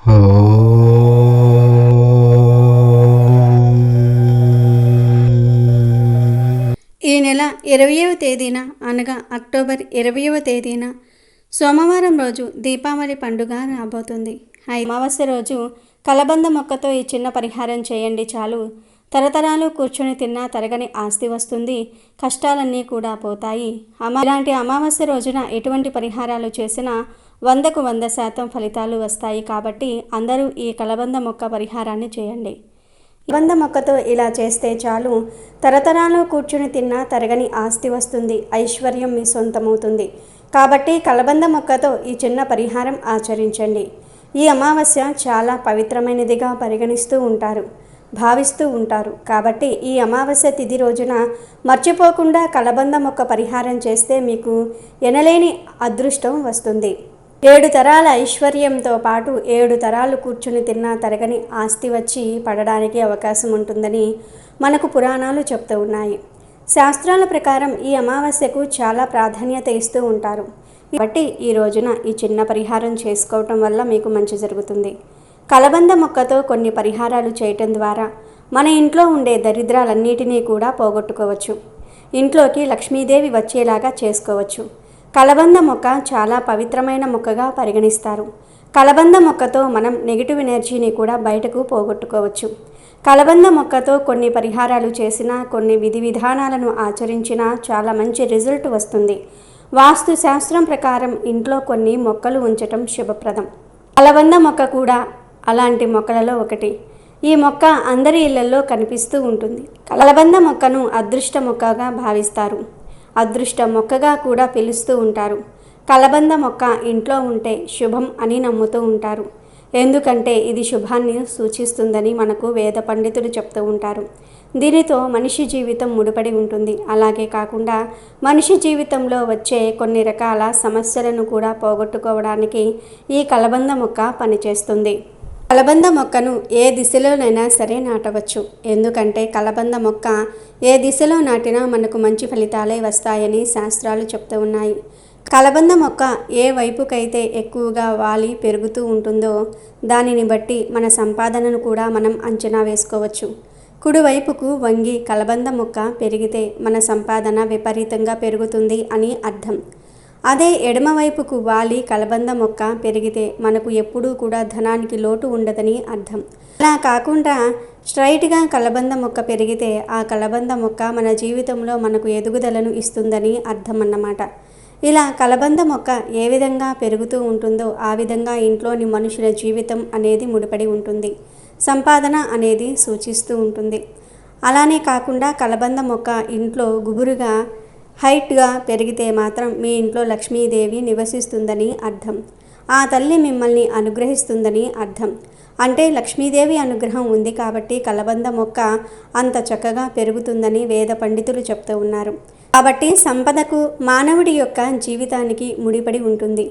ఈ నెల 20వ తేదీన అనగా అక్టోబర్ 20వ తేదీన సోమవారం రోజు దీపావళి పండుగ రాబోతుంది. అమావాస్య రోజు కలబంద మొక్కతో ఈ చిన్న పరిహారం చేయండి చాలు. తరతరాలు కూర్చొని తిన్నా తరగని ఆస్తి వస్తుంది, కష్టాలన్నీ కూడా పోతాయి. ఇలాంటి అమావాస్య రోజున ఎటువంటి పరిహారాలు చేసినా 100కు 100% ఫలితాలు వస్తాయి. కాబట్టి అందరూ ఈ కలబంద మొక్క పరిహారాన్ని చేయండి. కలబంద మొక్కతో ఇలా చేస్తే చాలు, తరతరాలు కూర్చుని తిన్నా తరగని ఆస్తి వస్తుంది, ఐశ్వర్యం మీ సొంతమవుతుంది. కాబట్టి కలబంద మొక్కతో ఈ చిన్న పరిహారం ఆచరించండి. ఈ అమావాస్య చాలా పవిత్రమైనదిగా భావిస్తూ ఉంటారు. కాబట్టి ఈ అమావాస్య తిథి రోజున మర్చిపోకుండా కలబంద మొక్క పరిహారం చేస్తే మీకు ఎనలేని అదృష్టం వస్తుంది. 7 తరాల ఐశ్వర్యంతో పాటు 7 తరాలు కూర్చుని తిన్నా తరగని ఆస్తి వచ్చి పడడానికి అవకాశం ఉంటుందని మనకు పురాణాలు చెప్తూ ఉన్నాయి. శాస్త్రాల ప్రకారం ఈ అమావాస్యకు చాలా ప్రాధాన్యత ఇస్తూ ఉంటారు. కాబట్టి ఈ రోజున ఈ చిన్న పరిహారం చేసుకోవటం వల్ల మీకు మంచి జరుగుతుంది. కలబంద మొక్కతో కొన్ని పరిహారాలు చేయటం ద్వారా మన ఇంట్లో ఉండే దరిద్రాలన్నిటినీ కూడా పోగొట్టుకోవచ్చు. ఇంట్లోకి లక్ష్మీదేవి వచ్చేలాగా చేసుకోవచ్చు. కలబంద మొక్క చాలా పవిత్రమైన మొక్కగా పరిగణిస్తారు. కలబంద మొక్కతో మనం నెగిటివ్ ఎనర్జీని కూడా బయటకు పోగొట్టుకోవచ్చు. కలబంద మొక్కతో కొన్ని పరిహారాలు చేసినా, కొన్ని విధి విధానాలను ఆచరించినా చాలా మంచి రిజల్ట్ వస్తుంది. వాస్తు శాస్త్రం ప్రకారం ఇంట్లో కొన్ని మొక్కలు ఉంచటం శుభప్రదం. కలబంద మొక్క కూడా అలాంటి మొక్కలలో ఒకటి. ఈ మొక్క అందరి ఇళ్లలో కనిపిస్తూ ఉంటుంది. కలబంద మొక్కను అదృష్ట మొక్కగా భావిస్తారు, అదృష్ట మొక్కగా కూడా పిలుస్తూ ఉంటారు. కలబంద మొక్క ఇంట్లో ఉంటే శుభం అని నమ్ముతూ ఉంటారు. ఎందుకంటే ఇది శుభాన్ని సూచిస్తుందని మనకు వేద పండితులు చెప్తూ ఉంటారు. దీనితో మనిషి జీవితం ముడిపడి ఉంటుంది. అలాగే కాకుండా మనిషి జీవితంలో వచ్చే కొన్ని రకాల సమస్యలను కూడా పోగొట్టుకోవడానికి ఈ కలబంద మొక్క పనిచేస్తుంది. కలబంద మొక్కను ఏ దిశలోనైనా సరే నాటవచ్చు. ఎందుకంటే కలబంద మొక్క ఏ దిశలో నాటినా మనకు మంచి ఫలితాలే వస్తాయని శాస్త్రాలు చెప్తూ ఉన్నాయి. కలబంద మొక్క ఏ వైపుకైతే ఎక్కువగా వాలి పెరుగుతూ ఉంటుందో దానిని బట్టి మన సంపాదనను కూడా మనం అంచనా వేసుకోవచ్చు. కుడివైపుకు వంగి కలబంద మొక్క పెరిగితే మన సంపాదన విపరీతంగా పెరుగుతుంది అని అర్థం. అదే ఎడమవైపుకు వాలి కలబంద మొక్క పెరిగితే మనకు ఎప్పుడూ కూడా ధనానికి లోటు ఉండదని అర్థం. అలా కాకుండా స్ట్రైట్గా కలబంద మొక్క పెరిగితే ఆ కలబంద మొక్క మన జీవితంలో మనకు ఎదుగుదలను ఇస్తుందని అర్థం అన్నమాట. ఇలా కలబంద మొక్క ఏ విధంగా పెరుగుతూ ఉంటుందో ఆ విధంగా ఇంట్లోని మనుషుల జీవితం అనేది ముడిపడి ఉంటుంది, సంపాదన అనేది సూచిస్తూ ఉంటుంది. అలానే కాకుండా కలబంద మొక్క ఇంట్లో గుబురుగా హైట్గా పెరిగితే మాత్రం మీ ఇంట్లో లక్ష్మీదేవి నివసిస్తుందని అర్థం. ఆ తల్లి మిమ్మల్ని అనుగ్రహిస్తుందని అర్థం. అంటే లక్ష్మీదేవి అనుగ్రహం ఉంది కాబట్టి కలబంద మొక్క అంత చక్కగా పెరుగుతుందని వేద పండితులు చెప్తూ ఉన్నారు. కాబట్టి సంపదకు మానవుడి యొక్క జీవితానికి ముడిపడి ఉంటుంది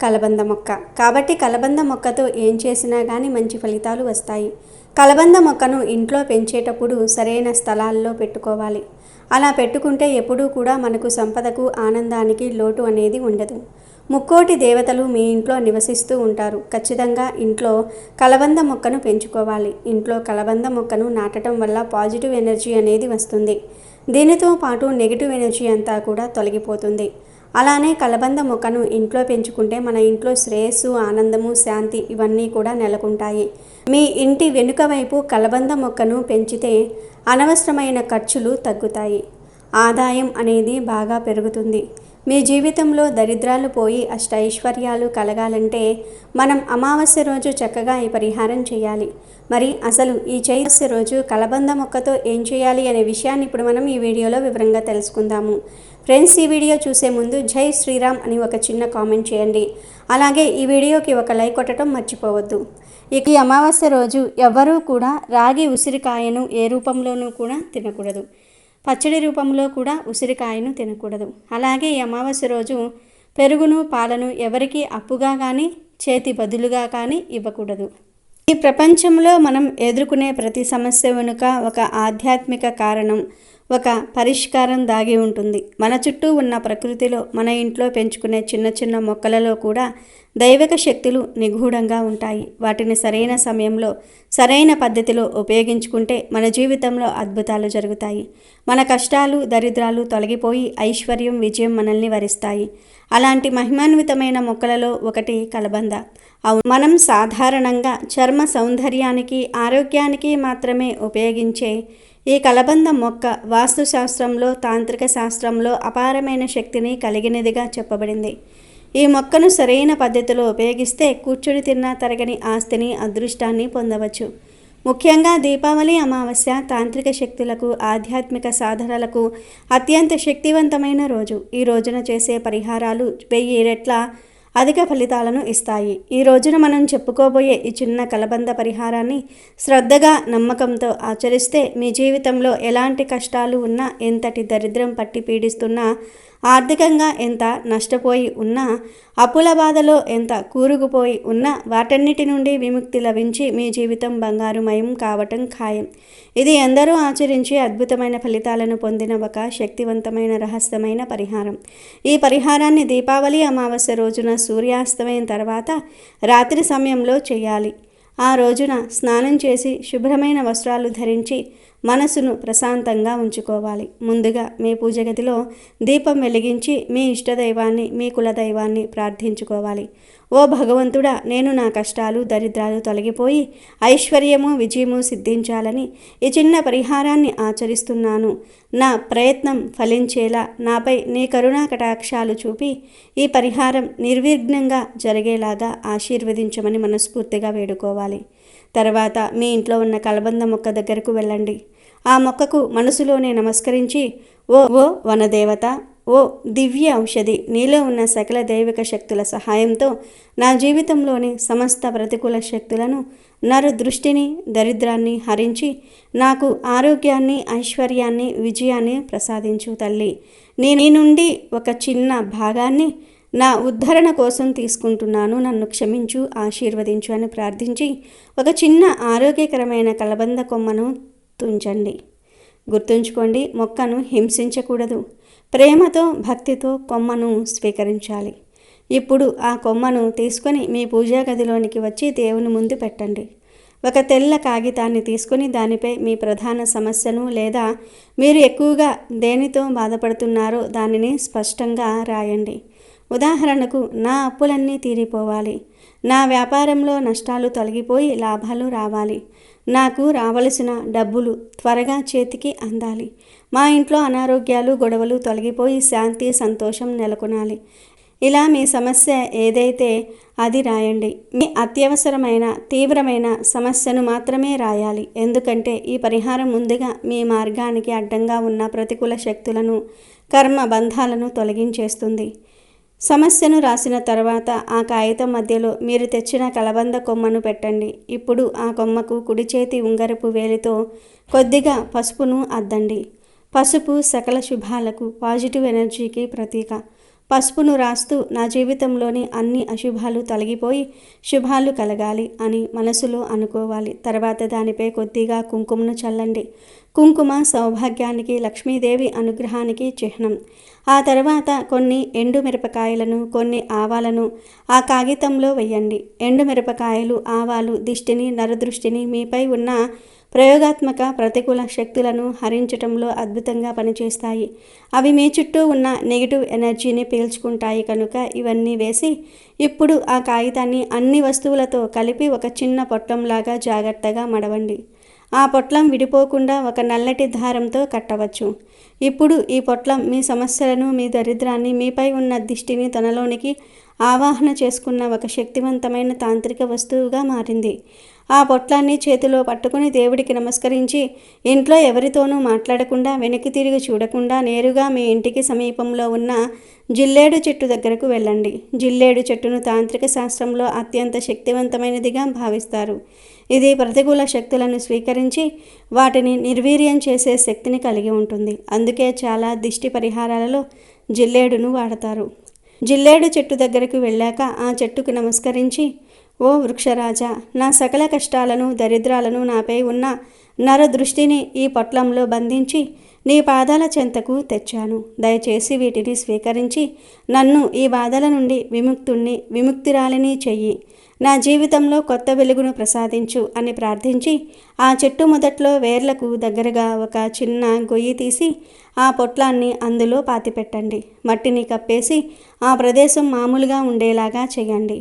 కలబంద మొక్క. కాబట్టి కలబంద మొక్కతో ఏం చేసినా కానీ మంచి ఫలితాలు వస్తాయి. కలబంద మొక్కను ఇంట్లో పెంచేటప్పుడు సరైన స్థలాల్లో పెట్టుకోవాలి. అలా పెట్టుకుంటే ఎప్పుడూ కూడా మనకు సంపదకు ఆనందానికి లోటు అనేది ఉండదు. ముక్కోటి దేవతలు మీ ఇంట్లో నివసిస్తూ ఉంటారు. ఖచ్చితంగా ఇంట్లో కలబంద మొక్కను పెంచుకోవాలి. ఇంట్లో కలబంద మొక్కను నాటడం వల్ల పాజిటివ్ ఎనర్జీ అనేది వస్తుంది. దీనితో పాటు నెగిటివ్ ఎనర్జీ అంతా కూడా తొలగిపోతుంది. అలానే కలబంద మొక్కను ఇంట్లో పెంచుకుంటే మన ఇంట్లో శ్రేయస్సు, ఆనందము, శాంతి ఇవన్నీ కూడా నెలకొంటాయి. మీ ఇంటి వెనుక వైపు కలబంద మొక్కను పెంచితే అనవసరమైన ఖర్చులు తగ్గుతాయి, ఆదాయం అనేది బాగా పెరుగుతుంది. మీ జీవితంలో దరిద్రాలు పోయి అష్టైశ్వర్యాలు కలగాలంటే మనం అమావాస్య రోజు చక్కగా ఈ పరిహారం చేయాలి. మరి అసలు ఈ చైత్ర రోజు కలబంద మొక్కతో ఏం చేయాలి అనే విషయాన్ని ఇప్పుడు మనం ఈ వీడియోలో వివరంగా తెలుసుకుందాము. ఫ్రెండ్స్, ఈ వీడియో చూసే ముందు జై శ్రీరామ్ అని ఒక చిన్న కామెంట్ చేయండి. అలాగే ఈ వీడియోకి ఒక లైక్ కొట్టడం మర్చిపోవద్దు. ఈ అమావాస్య రోజు ఎవ్వరూ కూడా రాగి ఉసిరికాయను ఏ రూపంలోనూ కూడా తినకూడదు. పచ్చడి రూపంలో కూడా ఉసిరికాయను తినకూడదు. అలాగే ఈ అమావాస్య రోజు పెరుగును, పాలను ఎవరికి అప్పుగా కానీ చేతి బదులుగా కానీ ఇవ్వకూడదు. ఈ ప్రపంచంలో మనం ఎదుర్కొనే ప్రతి సమస్య వెనుక ఒక ఆధ్యాత్మిక కారణం, ఒక పరిష్కారం దాగి ఉంటుంది. మన చుట్టూ ఉన్న ప్రకృతిలో, మన ఇంట్లో పెంచుకునే చిన్న చిన్న మొక్కలలో కూడా దైవిక శక్తులు నిగూఢంగా ఉంటాయి. వాటిని సరైన సమయంలో, సరైన పద్ధతిలో ఉపయోగించుకుంటే మన జీవితంలో అద్భుతాలు జరుగుతాయి. మన కష్టాలు, దరిద్రాలు తొలగిపోయి ఐశ్వర్యం, విజయం మనల్ని వరిస్తాయి. అలాంటి మహిమాన్వితమైన మొక్కలలో ఒకటి కలబంద. మనం సాధారణంగా చర్మ సౌందర్యానికి, ఆరోగ్యానికి మాత్రమే ఉపయోగించే ఈ కలబంద మొక్క వాస్తుశాస్త్రంలో, తాంత్రిక శాస్త్రంలో అపారమైన శక్తిని కలిగినదిగా చెప్పబడింది. ఈ మొక్కను సరైన పద్ధతిలో ఉపయోగిస్తే కూర్చుని తిన్నా తరగని ఆస్తిని, అదృష్టాన్ని పొందవచ్చు. ముఖ్యంగా దీపావళి అమావాస్య తాంత్రిక శక్తులకు, ఆధ్యాత్మిక సాధనలకు అత్యంత శక్తివంతమైన రోజు. ఈ రోజున చేసే పరిహారాలు 1000 రెట్ల అధిక ఫలితాలను ఇస్తాయి. ఈ రోజున మనం చెప్పుకోబోయే ఈ చిన్న కలబంద పరిహారాన్ని శ్రద్ధగా, నమ్మకంతో ఆచరిస్తే మీ జీవితంలో ఎలాంటి కష్టాలు ఉన్నా, ఎంతటి దరిద్రం పట్టి పీడిస్తున్నా, ఆర్థికంగా ఎంత నష్టపోయి ఉన్నా, అప్పుల బాధలో ఎంత కూరుకుపోయి ఉన్నా వాటన్నిటి నుండి విముక్తి లభించి మీ జీవితం బంగారుమయం కావటం ఖాయం. ఇది ఎందరో ఆచరించి అద్భుతమైన ఫలితాలను పొందిన ఒక శక్తివంతమైన రహస్యమైన పరిహారం. ఈ పరిహారాన్ని దీపావళి అమావాస్య రోజున సూర్యాస్తమయం తర్వాత రాత్రి సమయంలో చేయాలి. ఆ రోజున స్నానం చేసి శుభ్రమైన వస్త్రాలు ధరించి మనసును ప్రశాంతంగా ఉంచుకోవాలి. ముందుగా మీ పూజ గదిలో దీపం వెలిగించి మీ ఇష్టదైవాన్ని, మీ కులదైవాన్ని ప్రార్థించుకోవాలి. ఓ భగవంతుడా, నేను నా కష్టాలు, దరిద్రాలు తొలగిపోయి ఐశ్వర్యము, విజయము సిద్ధించాలని ఈ చిన్న పరిహారాన్ని ఆచరిస్తున్నాను. నా ప్రయత్నం ఫలించేలా నాపై నీ కరుణా కటాక్షాలు చూపి ఈ పరిహారం నిర్విఘ్నంగా జరిగేలాగా ఆశీర్వదించమని మనస్ఫూర్తిగా వేడుకోవాలి. తర్వాత మీ ఇంట్లో ఉన్న కలబంద మొక్క దగ్గరకు వెళ్ళండి. ఆ మొక్కకు మనసులోనే నమస్కరించి, ఓ వనదేవత, ఓ దివ్య ఔషధి, నీలో ఉన్న సకల దైవిక శక్తుల సహాయంతో నా జీవితంలోని సమస్త ప్రతికూల శక్తులను, నరు దృష్టిని, దరిద్రాన్ని హరించి నాకు ఆరోగ్యాన్ని, ఐశ్వర్యాన్ని, విజయాన్ని ప్రసాదించు తల్లి. నీ నుండి ఒక చిన్న భాగాన్ని నా ఉద్ధరణ కోసం తీసుకుంటున్నాను. నన్ను క్షమించు, ఆశీర్వదించు అని ప్రార్థించి ఒక చిన్న ఆరోగ్యకరమైన కలబంద కొమ్మను తుంచండి. గుర్తుంచుకోండి, మొక్కను హింసించకూడదు. ప్రేమతో, భక్తితో కొమ్మను స్వీకరించాలి. ఇప్పుడు ఆ కొమ్మను తీసుకొని మీ పూజా గదిలోనికి వచ్చి దేవుని ముందు పెట్టండి. ఒక తెల్ల కాగితాన్ని తీసుకొని దానిపై మీ ప్రధాన సమస్యను లేదా మీరు ఎక్కువగా దేనితో బాధపడుతున్నారో దానిని స్పష్టంగా రాయండి. ఉదాహరణకు, నా అప్పులన్నీ తీరిపోవాలి, నా వ్యాపారంలో నష్టాలు తొలగిపోయి లాభాలు రావాలి, నాకు రావలసిన డబ్బులు త్వరగా చేతికి అందాలి, మా ఇంట్లో అనారోగ్యాలు, గొడవలు తొలగిపోయి శాంతి, సంతోషం నెలకొనాలి. ఇలా మీ సమస్య ఏదైతే అది రాయండి. మీ అత్యవసరమైన, తీవ్రమైన సమస్యను మాత్రమే రాయాలి. ఎందుకంటే ఈ పరిహారం ముందుగా మీ మార్గానికి అడ్డంగా ఉన్న ప్రతికూల శక్తులను, కర్మ బంధాలను తొలగించేస్తుంది. సమస్యను రాసిన తర్వాత ఆ కాగితం మధ్యలో మీరు తెచ్చిన కలబంద కొమ్మను పెట్టండి. ఇప్పుడు ఆ కొమ్మకు కుడి చేతి ఉంగరపు వేలితో కొద్దిగా పసుపును అద్దండి. పసుపు సకల శుభాలకు, పాజిటివ్ ఎనర్జీకి ప్రతీక. పసుపును రాస్తూ నా జీవితంలోని అన్ని అశుభాలు తొలగిపోయి శుభాలు కలగాలి అని మనసులో అనుకోవాలి. తర్వాత దానిపై కొద్దిగా కుంకుమను చల్లండి. కుంకుమ సౌభాగ్యానికి, లక్ష్మీదేవి అనుగ్రహానికి చిహ్నం. ఆ తర్వాత కొన్ని ఎండు మిరపకాయలను, కొన్ని ఆవాలను ఆ కాగితంలో వేయండి. ఎండు మిరపకాయలు, ఆవాలు దిష్టిని, నరదృష్టిని, మీపై ఉన్న ప్రయోగాత్మక ప్రతికూల శక్తులను హరించటంలో అద్భుతంగా పనిచేస్తాయి. అవి మీ చుట్టూ ఉన్న నెగిటివ్ ఎనర్జీని పీల్చుకుంటాయి కనుక ఇవన్నీ వేసి ఇప్పుడు ఆ కాగితాన్ని అన్ని వస్తువులతో కలిపి ఒక చిన్న పొట్లంలాగా జాగ్రత్తగా మడవండి. ఆ పొట్లం విడిపోకుండా ఒక నల్లటి దారంతో కట్టవచ్చు. ఇప్పుడు ఈ పొట్లం మీ సమస్యలను, మీ దరిద్రాన్ని, మీపై ఉన్న దిష్టిని తనలోనికి ఆవాహన చేసుకున్న ఒక శక్తివంతమైన తాంత్రిక వస్తువుగా మారింది. ఆ పొట్లాన్ని చేతిలో పట్టుకుని దేవుడికి నమస్కరించి ఇంట్లో ఎవరితోనూ మాట్లాడకుండా, వెనక్కి తిరిగి చూడకుండా నేరుగా మీ ఇంటికి సమీపంలో ఉన్న జిల్లేడు చెట్టు దగ్గరకు వెళ్ళండి. జిల్లేడు చెట్టును తాంత్రిక శాస్త్రంలో అత్యంత శక్తివంతమైనదిగా భావిస్తారు. ఇది ప్రతికూల శక్తులను స్వీకరించి వాటిని నిర్వీర్యం చేసే శక్తిని కలిగి ఉంటుంది. అందుకే చాలా దిష్టి పరిహారాలలో జిల్లేడును వాడతారు. జిల్లేడు చెట్టు దగ్గరకు వెళ్ళాక ఆ చెట్టుకు నమస్కరించి, ఓ వృక్షరాజా, నా సకల కష్టాలను, దరిద్రాలను, నాపై ఉన్న నర దృష్టిని ఈ పొట్లంలో బంధించి నీ పాదాల చెంతకు తెచ్చాను. దయచేసి వీటిని స్వీకరించి నన్ను ఈ బాధల నుండి విముక్తురాలిని చెయ్యి. నా జీవితంలో కొత్త వెలుగును ప్రసాదించు అని ప్రార్థించి ఆ చెట్టు మొదట్లో వేర్లకు దగ్గరగా ఒక చిన్న గొయ్యి తీసి ఆ పొట్లాన్ని అందులో పాతిపెట్టండి. మట్టిని కప్పేసి ఆ ప్రదేశం మామూలుగా ఉండేలాగా చేయండి.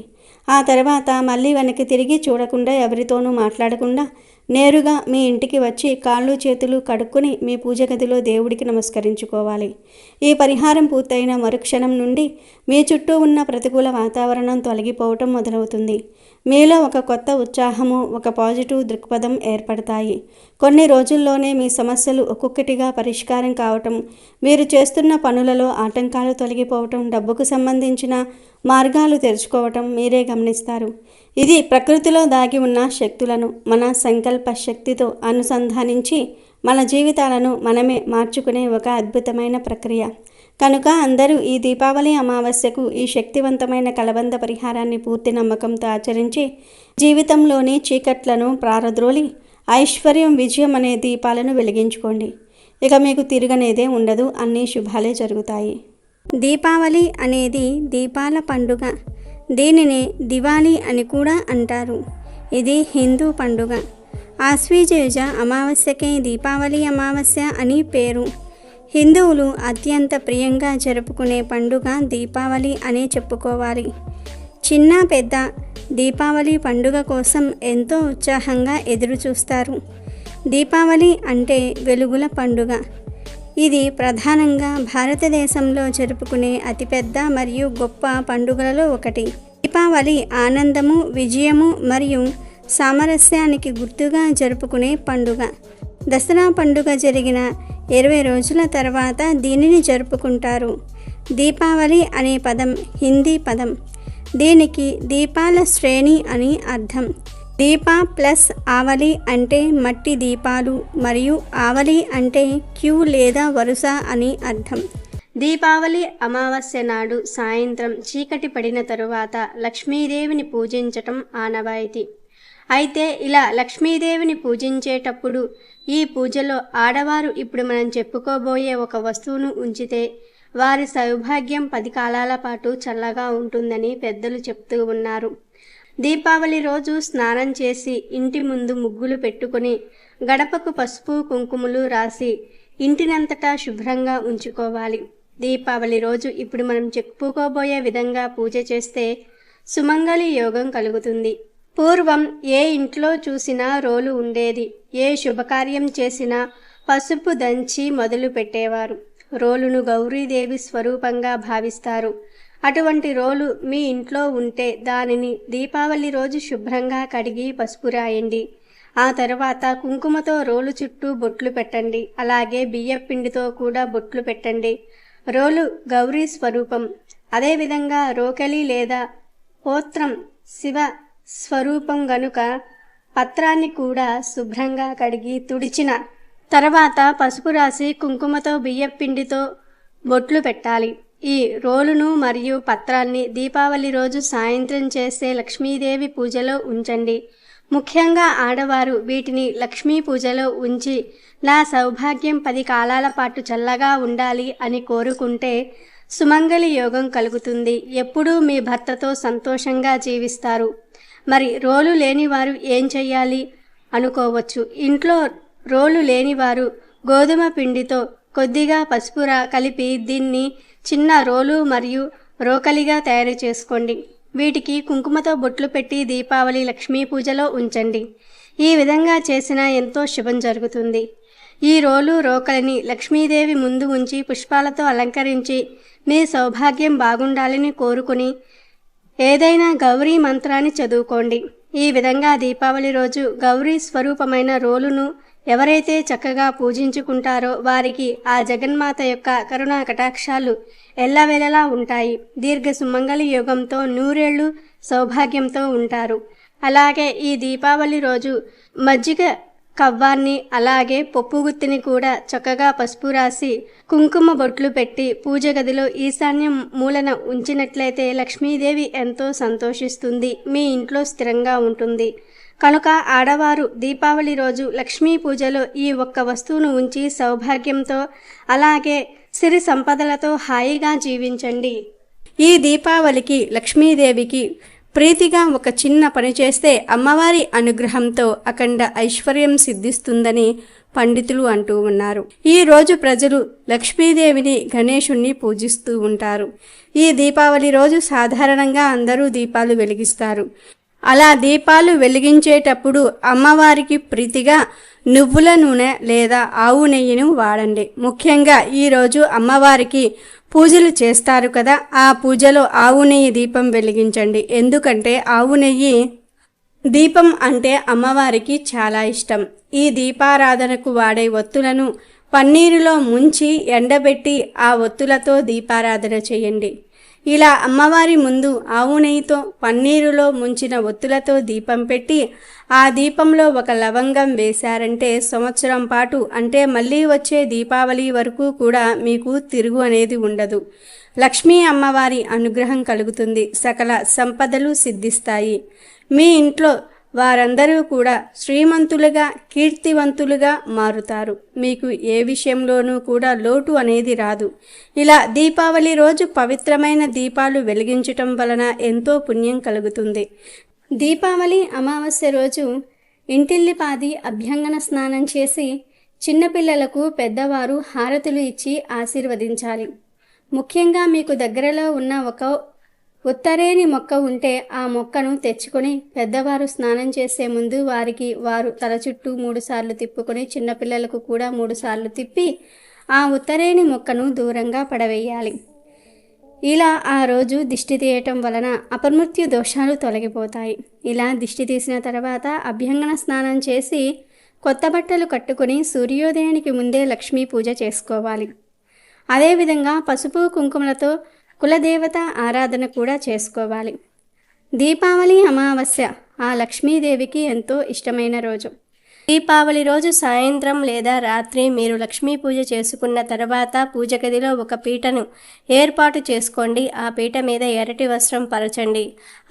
ఆ తర్వాత మళ్ళీ వెనక్కి తిరిగి చూడకుండా, ఎవరితోనూ మాట్లాడకుండా నేరుగా మీ ఇంటికి వచ్చి కాళ్ళు చేతులు కడుక్కొని మీ పూజ గదిలో దేవుడికి నమస్కరించుకోవాలి. ఈ పరిహారం పూర్తయిన మరుక్షణం నుండి మీ చుట్టూ ఉన్న ప్రతికూల వాతావరణం తొలగిపోవటం మొదలవుతుంది. మీలో ఒక కొత్త ఉత్సాహము, ఒక పాజిటివ్ దృక్పథం ఏర్పడతాయి. కొన్ని రోజుల్లోనే మీ సమస్యలు ఒక్కొక్కటిగా పరిష్కారం కావటం, మీరు చేస్తున్న పనులలో ఆటంకాలు తొలగిపోవటం, డబ్బుకు సంబంధించిన మార్గాలు తెరుచుకోవటం మీరే గమనిస్తారు. ఇది ప్రకృతిలో దాగి ఉన్న శక్తులను మన సంకల్ప శక్తితో అనుసంధానించి మన జీవితాలను మనమే మార్చుకునే ఒక అద్భుతమైన ప్రక్రియ. కనుక అందరూ ఈ దీపావళి అమావాస్యకు ఈ శక్తివంతమైన కలబంద పరిహారాన్ని పూర్తి నమ్మకంతో ఆచరించి జీవితంలోని చీకట్లను ప్రారద్రోలి ఐశ్వర్యం, విజయం అనే దీపాలను వెలిగించుకోండి. ఇక మీకు తిరగనేదే ఉండదు. అన్ని శుభాలే జరుగుతాయి. దీపావళి అనేది దీపాల పండుగ. దీనిని దివాళీ అని కూడా అంటారు. ఇది హిందూ పండుగ. ఆశ్వీజ అమావాస్యకే దీపావళి అమావాస్య అని పేరు. హిందువులు అత్యంత ప్రియంగా జరుపుకునే పండుగ దీపావళి అనే చెప్పుకోవాలి. చిన్న పెద్ద దీపావళి పండుగ కోసం ఎంతో ఉత్సాహంగా ఎదురుచూస్తారు. దీపావళి అంటే వెలుగుల పండుగ. ఇది ప్రధానంగా భారతదేశంలో జరుపుకునే అతిపెద్ద మరియు గొప్ప పండుగలలో ఒకటి. దీపావళి ఆనందము, విజయము మరియు సామరస్యానికి గుర్తుగా జరుపుకునే పండుగ. దసరా పండుగ జరిగిన 20 రోజుల తర్వాత దీనిని జరుపుకుంటారు. దీపావళి అనే పదం హిందీ పదం. దీనికి దీపాల శ్రేణి అని అర్థం. దీప ప్లస్ ఆవలి అంటే మట్టి దీపాలు మరియు ఆవలి అంటే క్యూ లేదా వరుస అని అర్థం. దీపావళి అమావాస్య నాడు సాయంత్రం చీకటి పడిన తరువాత లక్ష్మీదేవిని పూజించటం ఆనవాయితీ. అయితే ఇలా లక్ష్మీదేవిని పూజించేటప్పుడు ఈ పూజలో ఆడవారు ఇప్పుడు మనం చెప్పుకోబోయే ఒక వస్తువును ఉంచితే వారి సౌభాగ్యం 10 కాలాల పాటు చల్లగా ఉంటుందని పెద్దలు చెప్తూ ఉన్నారు. దీపావళి రోజు స్నానం చేసి ఇంటి ముందు ముగ్గులు పెట్టుకుని గడపకు పసుపు కుంకుమలు రాసి ఇంటినంతటా శుభ్రంగా ఉంచుకోవాలి. దీపావళి రోజు ఇప్పుడు మనం చెప్పుకోబోయే విధంగా పూజ చేస్తే సుమంగళి యోగం కలుగుతుంది. పూర్వం ఏ ఇంట్లో చూసినా రోలు ఉండేది. ఏ శుభకార్యం చేసినా పసుపు దంచి మొదలు పెట్టేవారు. రోలును గౌరీదేవి స్వరూపంగా భావిస్తారు. అటువంటి రోలు మీ ఇంట్లో ఉంటే దానిని దీపావళి రోజు శుభ్రంగా కడిగి పసుపు రాయండి. ఆ తర్వాత కుంకుమతో రోలు చుట్టూ బొట్లు పెట్టండి. అలాగే బియ్యపిండితో కూడా బొట్లు పెట్టండి. రోలు గౌరీ స్వరూపం. అదేవిధంగా రోకలి లేదా పోత్రం శివ స్వరూపం గనుక పత్రాన్ని కూడా శుభ్రంగా కడిగి తుడిచిన తర్వాత పసుపు రాసి కుంకుమతో బియ్యపిండితో బొట్లు పెట్టాలి. ఈ రోలును మరియు పత్రాన్ని దీపావళి రోజు సాయంత్రం చేసే లక్ష్మీదేవి పూజలో ఉంచండి. ముఖ్యంగా ఆడవారు వీటిని లక్ష్మీ పూజలో ఉంచి నా సౌభాగ్యం 10 కాలాల పాటు చల్లగా ఉండాలి అని కోరుకుంటే సుమంగళి యోగం కలుగుతుంది. ఎప్పుడూ మీ భర్తతో సంతోషంగా జీవిస్తారు. మరి రోలు లేనివారు ఏం చెయ్యాలి అనుకోవచ్చు. ఇంట్లో రోలు లేనివారు గోధుమ పిండితో కొద్దిగా పసుపు కలిపి దీన్ని చిన్న రోలు మరియు రోకలిగా తయారు చేసుకోండి. వీటికి కుంకుమతో బొట్లు పెట్టి దీపావళి లక్ష్మీ పూజలో ఉంచండి. ఈ విధంగా చేసినా ఎంతో శుభం జరుగుతుంది. ఈ రోలు రోకలిని లక్ష్మీదేవి ముందు ఉంచి పుష్పాలతో అలంకరించి మీ సౌభాగ్యం బాగుండాలని కోరుకుని ఏదైనా గౌరీ మంత్రాన్ని చదువుకోండి. ఈ విధంగా దీపావళి రోజు గౌరీ స్వరూపమైన రోలును ఎవరైతే చక్కగా పూజించుకుంటారో వారికి ఆ జగన్మాత యొక్క కరుణా కటాక్షాలు ఎల్లవేళలా ఉంటాయి. దీర్ఘ సుమంగళి యోగంతో 100 ఏళ్ళు సౌభాగ్యంతో ఉంటారు. అలాగే ఈ దీపావళి రోజు మజ్జిగ కవ్వాన్ని అలాగే పప్పు గుత్తిని కూడా చక్కగా పసుపు రాసి కుంకుమ బొట్లు పెట్టి పూజ గదిలో ఈశాన్యం మూలన ఉంచినట్లయితే లక్ష్మీదేవి ఎంతో సంతోషిస్తుంది. మీ ఇంట్లో స్థిరంగా ఉంటుంది. కనుక ఆడవారు దీపావళి రోజు లక్ష్మీ పూజలో ఈ ఒక్క వస్తువును ఉంచి సౌభాగ్యంతో అలాగే సిరి సంపదలతో హాయిగా జీవించండి. ఈ దీపావళికి లక్ష్మీదేవికి ప్రీతిగా ఒక చిన్న పని చేస్తే అమ్మవారి అనుగ్రహంతో అఖండ ఐశ్వర్యం సిద్ధిస్తుందని పండితులు అంటూ ఉన్నారు. ఈ రోజు ప్రజలు లక్ష్మీదేవిని, గణేశుణ్ణి పూజిస్తూ ఉంటారు. ఈ దీపావళి రోజు సాధారణంగా అందరూ దీపాలు వెలిగిస్తారు. అలా దీపాలు వెలిగించేటప్పుడు అమ్మవారికి ప్రీతిగా నువ్వుల నూనె లేదా ఆవు నెయ్యిని వాడండి. ముఖ్యంగా ఈరోజు అమ్మవారికి పూజలు చేస్తారు కదా, ఆ పూజలో ఆవు నెయ్యి దీపం వెలిగించండి. ఎందుకంటే ఆవు నెయ్యి దీపం అంటే అమ్మవారికి చాలా ఇష్టం. ఈ దీపారాధనకు వాడే ఒత్తులను పన్నీరులో ముంచి ఎండబెట్టి ఆ ఒత్తులతో దీపారాధన చేయండి. ఇలా అమ్మవారి ముందు ఆవు నెయ్యితో పన్నీరులో ముంచిన ఒత్తులతో దీపం పెట్టి ఆ దీపంలో ఒక లవంగం వేశారంటే సంవత్సరం పాటు అంటే మళ్ళీ వచ్చే దీపావళి వరకు కూడా మీకు తిరుగు అనేది ఉండదు. లక్ష్మీ అమ్మవారి అనుగ్రహం కలుగుతుంది. సకల సంపదలు సిద్ధిస్తాయి. మీ ఇంట్లో వారందరూ కూడా శ్రీమంతులుగా, కీర్తివంతులుగా మారుతారు. మీకు ఏ విషయంలోనూ కూడా లోటు అనేది రాదు. ఇలా దీపావళి రోజు పవిత్రమైన దీపాలు వెలిగించటం వలన ఎంతో పుణ్యం కలుగుతుంది. దీపావళి అమావాస్య రోజు ఇంటిల్లిపాది అభ్యంగన స్నానం చేసి చిన్నపిల్లలకు పెద్దవారు హారతులు ఇచ్చి ఆశీర్వదించాలి. ముఖ్యంగా మీకు దగ్గరలో ఉన్న ఒక ఉత్తరేణి మొక్క ఉంటే ఆ మొక్కను తెచ్చుకొని పెద్దవారు స్నానం చేసే ముందు వారు తల చుట్టూ 3 సార్లు తిప్పుకొని చిన్నపిల్లలకు కూడా 3 సార్లు తిప్పి ఆ ఉత్తరేణి మొక్కను దూరంగా పడవేయాలి. ఇలా ఆ రోజు దిష్టి తీయటం వలన అపమృత్యు దోషాలు తొలగిపోతాయి. ఇలా దిష్టి తీసిన తర్వాత అభ్యంగన స్నానం చేసి కొత్త బట్టలు కట్టుకొని సూర్యోదయానికి ముందే లక్ష్మీ పూజ చేసుకోవాలి. అదేవిధంగా పసుపు కుంకుమలతో కులదేవత ఆరాధన కూడా చేసుకోవాలి. దీపావళి అమావాస్య ఆ లక్ష్మీదేవికి ఎంతో ఇష్టమైన రోజు. దీపావళి రోజు సాయంత్రం లేదా రాత్రి మీరు లక్ష్మీ పూజ చేసుకున్న తర్వాత పూజ గదిలో ఒక పీటను ఏర్పాటు చేసుకోండి. ఆ పీట మీద ఎర్రటి వస్త్రం పరచండి.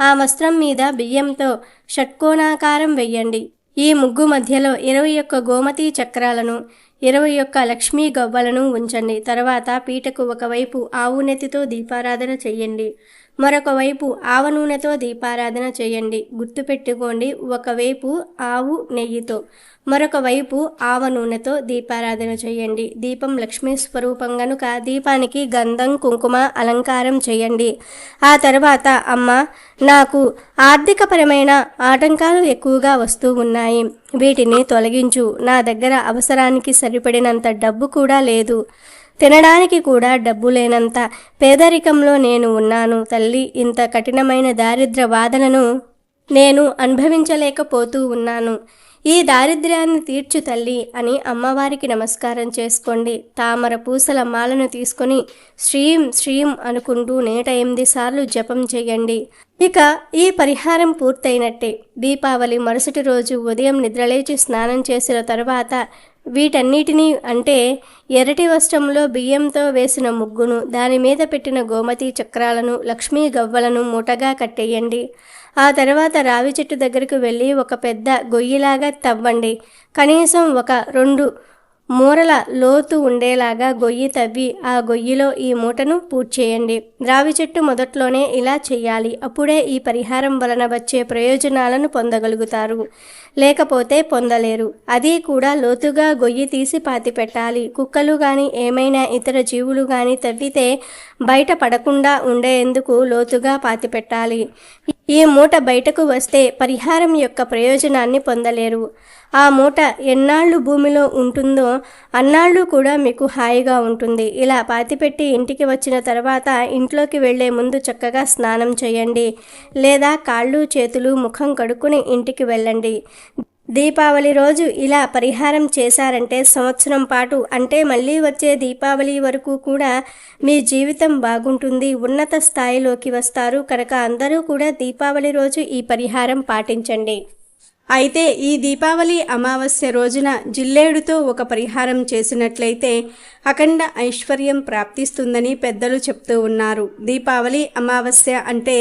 ఆ వస్త్రం మీద బియ్యంతో షట్కోణాకారం వెయ్యండి. ఈ ముగ్గు మధ్యలో 21 గోమతి చక్రాలను 21 లక్ష్మీ గవ్వలను ఉంచండి. తర్వాత పీటకు ఒకవైపు ఆవు నెత్తితో దీపారాధన చెయ్యండి, మరొక వైపు ఆవ నూనెతో దీపారాధన చేయండి. గుర్తుపెట్టుకోండి, ఒకవైపు ఆవు నెయ్యితో, మరొక వైపు ఆవ నూనెతో దీపారాధన చేయండి. దీపం లక్ష్మీ స్వరూపం గనుక దీపానికి గంధం కుంకుమ అలంకారం చేయండి. ఆ తర్వాత అమ్మ, నాకు ఆర్థికపరమైన ఆటంకాలు ఎక్కువగా వస్తూ ఉన్నాయి, వీటిని తొలగించు. నా దగ్గర అవసరానికి సరిపడినంత డబ్బు కూడా లేదు, తినడానికి కూడా డబ్బు లేనంత పేదరికంలో నేను ఉన్నాను తల్లి. ఇంత కఠినమైన దారిద్ర్య బాధలను నేను అనుభవించలేకపోతూ ఉన్నాను. ఈ దారిద్ర్యాన్ని తీర్చు తల్లి అని అమ్మవారికి నమస్కారం చేసుకోండి. తామర పూసల మాలను తీసుకొని శ్రీం శ్రీం అనుకుంటూ 108 సార్లు జపం చేయండి. ఇక ఈ పరిహారం పూర్తయినట్టే. దీపావళి మరుసటి రోజు ఉదయం నిద్రలేచి స్నానం చేసిన తరువాత వీటన్నిటినీ అంటే ఎర్రటి వస్త్రంలో బియ్యంతో వేసిన ముగ్గును, దాని మీద పెట్టిన గోమతి చక్రాలను, లక్ష్మీ గవ్వలను మూటగా కట్టేయండి. ఆ తర్వాత రావి చెట్టు దగ్గరకు వెళ్ళి ఒక పెద్ద గొయ్యిలాగా తవ్వండి. కనీసం ఒక 2 మూరల లోతు ఉండేలాగా గొయ్యి తవ్వి ఆ గొయ్యిలో ఈ మూటను పూడ్చేయండి. రావి చెట్టు మొదట్లోనే ఇలా చెయ్యాలి. అప్పుడే ఈ పరిహారం వలన వచ్చే ప్రయోజనాలను పొందగలుగుతారు, లేకపోతే పొందలేరు. అది కూడా లోతుగా గొయ్యి తీసి పాతి పెట్టాలి. కుక్కలు కానీ ఏమైనా ఇతర జీవులు కానీ తవ్వితే బయట పడకుండా ఉండేందుకు లోతుగా పాతి పెట్టాలి. ఈ మూట బయటకు వస్తే పరిహారం యొక్క ప్రయోజనాన్ని పొందలేరు. ఆ మూట ఎన్నాళ్ళు భూమిలో ఉంటుందో అన్నాళ్ళు కూడా మీకు హాయిగా ఉంటుంది. ఇలా పాతిపెట్టి ఇంటికి వచ్చిన తర్వాత ఇంట్లోకి వెళ్లే ముందు చక్కగా స్నానం చేయండి, లేదా కాళ్ళు చేతులు ముఖం కడుక్కుని ఇంటికి వెళ్ళండి. దీపావళి రోజు ఇలా పరిహారం చేశారంటే సంవత్సరం పాటు అంటే మళ్ళీ వచ్చే దీపావళి వరకు కూడా మీ జీవితం బాగుంటుంది, ఉన్నత స్థాయిలోకి వస్తారు. కనుక అందరూ కూడా దీపావళి రోజు ఈ పరిహారం పాటించండి. అయితే ఈ దీపావళి అమావాస్య రోజున జిల్లేడుతో ఒక పరిహారం చేసినట్లయితే అఖండ ఐశ్వర్యం ప్రాప్తిస్తుందని పెద్దలు చెప్తూ ఉన్నారు. దీపావళి అమావాస్య అంటే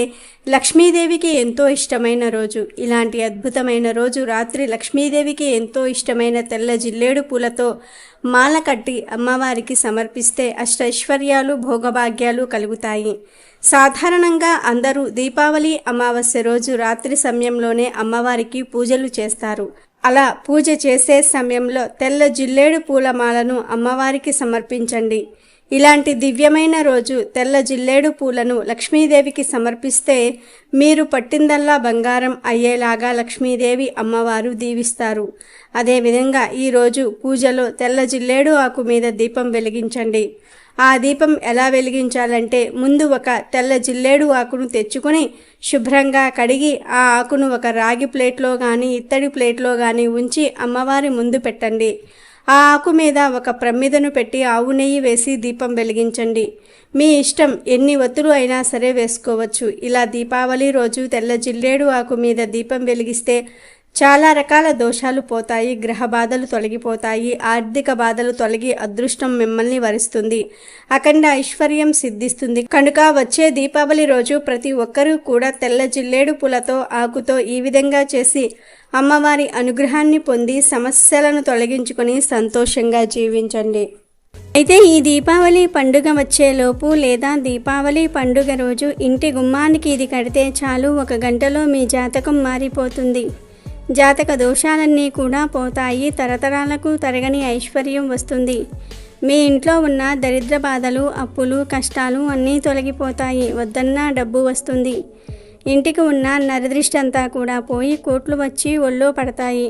లక్ష్మీదేవికి ఎంతో ఇష్టమైన రోజు. ఇలాంటి అద్భుతమైన రోజు రాత్రి లక్ష్మీదేవికి ఎంతో ఇష్టమైన తెల్ల జిల్లేడు పూలతో మాల కట్టి అమ్మవారికి సమర్పిస్తే అష్టైశ్వర్యాలు భోగభాగ్యాలు కలుగుతాయి. సాధారణంగా అందరూ దీపావళి అమావాస్య రోజు రాత్రి సమయంలోనే అమ్మవారికి పూజలు చేస్తారు. అలా పూజ చేసే సమయంలో తెల్ల జిల్లేడు పూలమాలను అమ్మవారికి సమర్పించండి. ఇలాంటి దివ్యమైన రోజు తెల్ల జిల్లేడు పూలను లక్ష్మీదేవికి సమర్పిస్తే మీరు పట్టిందల్లా బంగారం అయ్యేలాగా లక్ష్మీదేవి అమ్మవారు దీవిస్తారు. అదేవిధంగా ఈరోజు పూజలో తెల్ల జిల్లేడు ఆకు మీద దీపం వెలిగించండి. ఆ దీపం ఎలా వెలిగించాలంటే ముందు ఒక తెల్ల జిల్లేడు ఆకును తెచ్చుకొని శుభ్రంగా కడిగి ఆ ఆకును ఒక రాగి ప్లేట్లో కానీ ఇత్తడి ప్లేట్లో కానీ ఉంచి అమ్మవారి ముందు పెట్టండి. ఆ ఆకు మీద ఒక ప్రమిదను పెట్టి ఆవు నెయ్యి వేసి దీపం వెలిగించండి. మీ ఇష్టం ఎన్ని ఒత్తులు అయినా సరే వేసుకోవచ్చు. ఇలా దీపావళి రోజు తెల్ల జిల్లేడు ఆకు మీద దీపం వెలిగిస్తే చాలా రకాల దోషాలు పోతాయి, గ్రహ బాధలు తొలగిపోతాయి, ఆర్థిక బాధలు తొలగి అదృష్టం మిమ్మల్ని వరిస్తుంది, అఖండ ఐశ్వర్యం సిద్ధిస్తుంది. కనుక వచ్చే దీపావళి రోజు ప్రతి ఒక్కరూ కూడా తెల్ల జిల్లేడు పూలతో ఆకుతో ఈ విధంగా చేసి అమ్మవారి అనుగ్రహాన్ని పొంది సమస్యలను తొలగించుకొని సంతోషంగా జీవించండి. అయితే ఈ దీపావళి పండుగ వచ్చేలోపు లేదా దీపావళి పండుగ రోజు ఇంటి గుమ్మానికి ఇది కడితే చాలు, 1 గంటలో మీ జాతకం మారిపోతుంది. జాతక దోషాలన్నీ కూడా పోతాయి. తరతరాలకు తరగని ఐశ్వర్యం వస్తుంది. మీ ఇంట్లో ఉన్న దరిద్ర బాధలు, అప్పులు, కష్టాలు అన్నీ తొలగిపోతాయి. వద్దన్నా డబ్బు వస్తుంది. ఇంటికి ఉన్న నరదృష్టి అంతా కూడా పోయి కోట్లు వచ్చి ఒళ్ళో పడతాయి.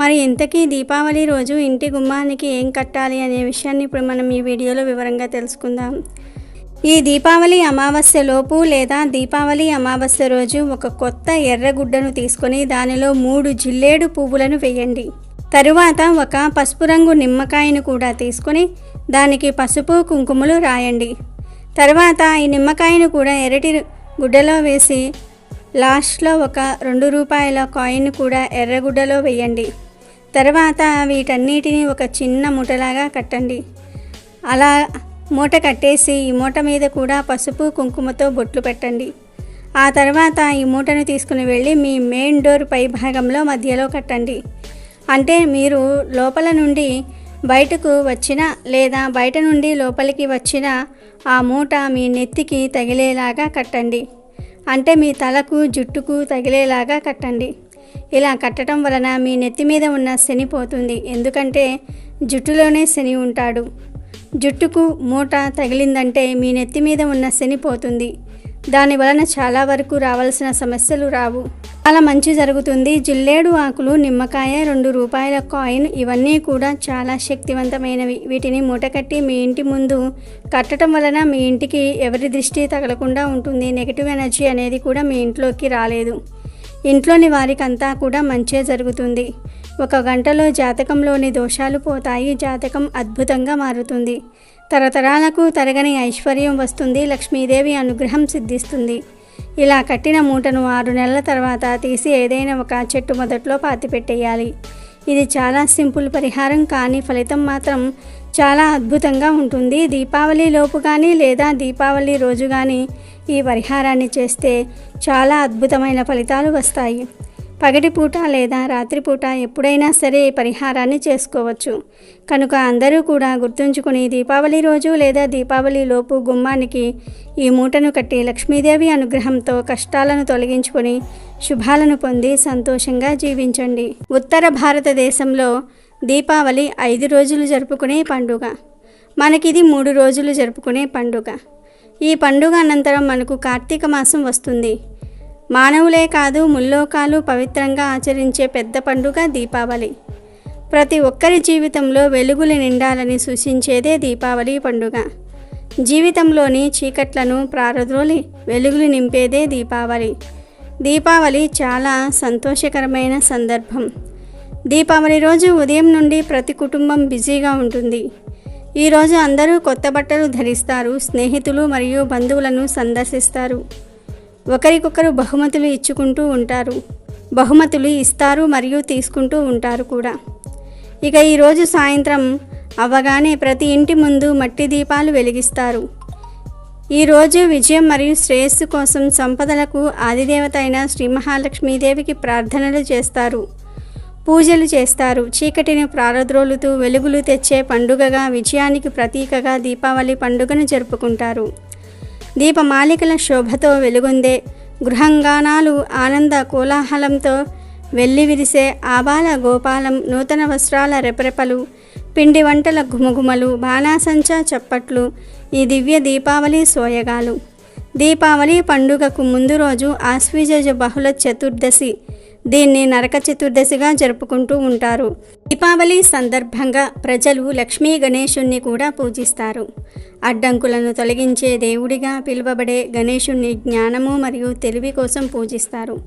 మరి ఇంతకీ దీపావళి రోజు ఇంటి గుమ్మానికి ఏం కట్టాలి అనే విషయాన్ని ఇప్పుడు మనం ఈ వీడియోలో వివరంగా తెలుసుకుందాం. ఈ దీపావళి అమావాస్య లోపు లేదా దీపావళి అమావాస్య రోజు ఒక కొత్త ఎర్రగుడ్డను తీసుకొని దానిలో 3 జిల్లేడు పువ్వులను వేయండి. తరువాత ఒక పసుపు రంగు నిమ్మకాయను కూడా తీసుకొని దానికి పసుపు కుంకుమలు రాయండి. తర్వాత ఈ నిమ్మకాయను కూడా ఎర్రటి గుడ్డలో వేసి లాస్ట్లో ఒక 2 రూపాయల కాయిన్ కూడా ఎర్రగుడ్డలో వేయండి. తర్వాత వీటన్నిటిని ఒక చిన్న మూటలాగా కట్టండి. అలా మూట కట్టేసి ఈ మూట మీద కూడా పసుపు కుంకుమతో బొట్లు పెట్టండి. ఆ తర్వాత ఈ మూటను తీసుకుని వెళ్ళి మీ మెయిన్ డోర్ పై భాగంలో మధ్యలో కట్టండి. అంటే మీరు లోపల నుండి బయటకు వచ్చిన లేదా బయట నుండి లోపలికి వచ్చిన ఆ మూట మీ నెత్తికి తగిలేలాగా కట్టండి. అంటే మీ తలకు జుట్టుకు తగిలేలాగా కట్టండి. ఇలా కట్టడం వలన మీ నెత్తి మీద ఉన్న శని పోతుంది. ఎందుకంటే జుట్టులోనే శని ఉంటాడు. జుట్టుకు మూట తగిలిందంటే మీ నెత్తి మీద ఉన్న శని పోతుంది. దాని వలన చాలా వరకు రావాల్సిన సమస్యలు రావు. చాలా మంచి జరుగుతుంది. జిల్లేడు ఆకులు, నిమ్మకాయ, 2 రూపాయల కాయిన్ ఇవన్నీ కూడా చాలా శక్తివంతమైనవి. వీటిని మూటకట్టి మీ ఇంటి ముందు కట్టడం వలన మీ ఇంటికి ఎవరి దృష్టి తగలకుండా ఉంటుంది. నెగిటివ్ ఎనర్జీ అనేది కూడా మీ ఇంట్లోకి రాలేదు. ఇంట్లోని వారికంతా కూడా మంచే జరుగుతుంది. 1 గంటలో జాతకంలోని దోషాలు పోతాయి. జాతకం అద్భుతంగా మారుతుంది. తరతరాలకు తరగని ఐశ్వర్యం వస్తుంది. లక్ష్మీదేవి అనుగ్రహం సిద్ధిస్తుంది. ఇలా కట్టిన మూటను 6 నెలల తర్వాత తీసి ఏదైనా ఒక చెట్టు మొదట్లో పాతిపెట్టేయాలి. ఇది చాలా సింపుల్ పరిహారం, కానీ ఫలితం మాత్రం చాలా అద్భుతంగా ఉంటుంది. దీపావళి లోపు కానీ లేదా దీపావళి రోజు కానీ ఈ పరిహారాన్ని చేస్తే చాలా అద్భుతమైన ఫలితాలు వస్తాయి. పగటిపూట లేదా రాత్రిపూట ఎప్పుడైనా సరే ఈ పరిహారాన్ని చేసుకోవచ్చు. కనుక అందరూ కూడా గుర్తుంచుకుని దీపావళి రోజు లేదా దీపావళి లోపు గుమ్మానికి ఈ మూటను కట్టి లక్ష్మీదేవి అనుగ్రహంతో కష్టాలను తొలగించుకొని శుభాలను పొంది సంతోషంగా జీవించండి. ఉత్తర భారతదేశంలో దీపావళి 5 రోజులు జరుపుకునే పండుగ. మనకిది 3 రోజులు జరుపుకునే పండుగ. ఈ పండుగ అనంతరం మనకు కార్తీక మాసం వస్తుంది. మానవులే కాదు ముల్లోకాలు పవిత్రంగా ఆచరించే పెద్ద పండుగ దీపావళి. ప్రతి ఒక్కరి జీవితంలో వెలుగులు నిండాలని సూచించేదే దీపావళి పండుగ. జీవితంలోని చీకట్లను ప్రారద్రోలి వెలుగులు నింపేదే దీపావళి. దీపావళి చాలా సంతోషకరమైన సందర్భం. దీపావళి రోజు ఉదయం నుండి ప్రతి కుటుంబం బిజీగా ఉంటుంది. ఈరోజు అందరూ కొత్త బట్టలు ధరిస్తారు. స్నేహితులు మరియు బంధువులను సందర్శిస్తారు. ఒకరికొకరు బహుమతులు ఇచ్చుకుంటూ ఉంటారు. బహుమతులు ఇస్తారు మరియు తీసుకుంటూ ఉంటారు కూడా. ఇక ఈరోజు సాయంత్రం అవ్వగానే ప్రతి ఇంటి ముందు మట్టి దీపాలు వెలిగిస్తారు. ఈరోజు విజయం మరియు శ్రేయస్సు కోసం సంపదలకు ఆదిదేవత అయిన శ్రీ మహాలక్ష్మీదేవికి ప్రార్థనలు చేస్తారు, పూజలు చేస్తారు. చీకటిని ప్రారద్రోలుతూ వెలుగులు తెచ్చే పండుగగా, విజయానికి ప్రతీకగా దీపావళి పండుగను జరుపుకుంటారు. దీపమాలికల శోభతో వెలుగొందే గృహంగానాలు ఆనంద కోలాహలంతో వెల్లివిరిసే ఆబాల గోపాలం, నూతన వస్త్రాల రెపరెపలు, పిండి వంటల ఘుమఘుమలు, బాణాసంచా చప్పట్లు ఈ దివ్య దీపావళి సోయగాలు. దీపావళి పండుగకు ముందు రోజు ఆశ్వీజ బహుళ చతుర్దశి, దీన్ని నరక చతుర్దశిగా జరుపుకుంటూ ఉంటారు. దీపావళి సందర్భంగా ప్రజలు లక్ష్మీ గణేశుణ్ణి కూడా పూజిస్తారు. అడ్డంకులను తొలగించే దేవుడిగా పిలువబడే గణేశుణ్ణి జ్ఞానము మరియు తెలివి కోసం పూజిస్తారు.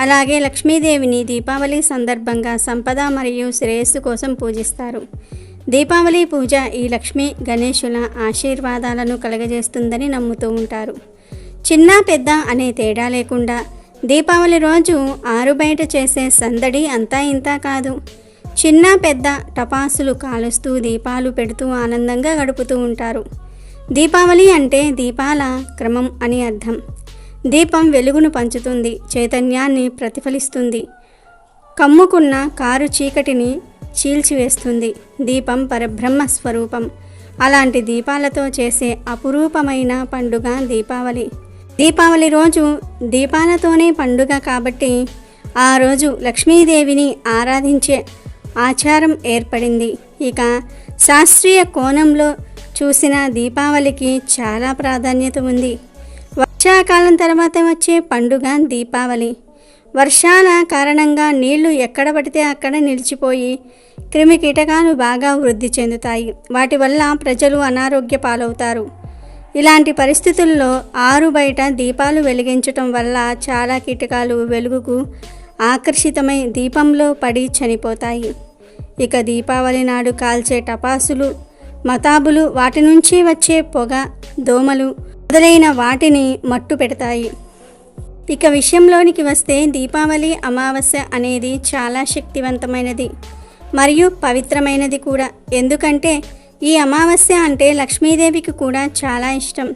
అలాగే లక్ష్మీదేవిని దీపావళి సందర్భంగా సంపద మరియు శ్రేయస్సు కోసం పూజిస్తారు. దీపావళి పూజ ఈ లక్ష్మీ గణేశుల ఆశీర్వాదాలను కలగజేస్తుందని నమ్ముతూ ఉంటారు. చిన్న పెద్ద అనే తేడా లేకుండా దీపావళి రోజు ఆరు బయట చేసే సందడి అంతా ఇంతా కాదు. చిన్న పెద్ద టపాసులు కాలుస్తూ దీపాలు పెడుతూ ఆనందంగా గడుపుతూ ఉంటారు. దీపావళి అంటే దీపాల క్రమం అని అర్థం. దీపం వెలుగును పంచుతుంది, చైతన్యాన్ని ప్రతిఫలిస్తుంది, కమ్ముకున్న కారు చీకటిని చీల్చివేస్తుంది. దీపం పరబ్రహ్మ స్వరూపం. అలాంటి దీపాలతో చేసే అపురూపమైన పండుగ దీపావళి. దీపావళి రోజు దీపాలతోనే పండుగ కాబట్టి ఆ రోజు లక్ష్మీదేవిని ఆరాధించే ఆచారం ఏర్పడింది. ఇక శాస్త్రీయ కోణంలో చూసిన దీపావళికి చాలా ప్రాధాన్యత ఉంది. వర్షాకాలం తర్వాత వచ్చే పండుగ దీపావళి. వర్షాల కారణంగా నీళ్లు ఎక్కడ పడితే అక్కడ నిలిచిపోయి క్రిమి కీటకాలు బాగా వృద్ధి చెందుతాయి. వాటి వల్ల ప్రజలు అనారోగ్య పాలవుతారు. ఇలాంటి పరిస్థితుల్లో ఆరు బయట దీపాలు వెలిగించటం వల్ల చాలా కీటకాలు వెలుగుకు ఆకర్షితమై దీపంలో పడి చనిపోతాయి. ఇక దీపావళి నాడు కాల్చే టపాసులు, మతాబులు, వాటి నుంచి వచ్చే పొగ, దోమలు మొదలైన వాటిని మట్టు పెడతాయి. ఇక విషయంలోనికి వస్తే దీపావళి అమావాస్య అనేది చాలా శక్తివంతమైనది మరియు పవిత్రమైనది కూడా. ఎందుకంటే ఈ అమావాస్య అంటే లక్ష్మీదేవికి కూడా చాలా ఇష్టం.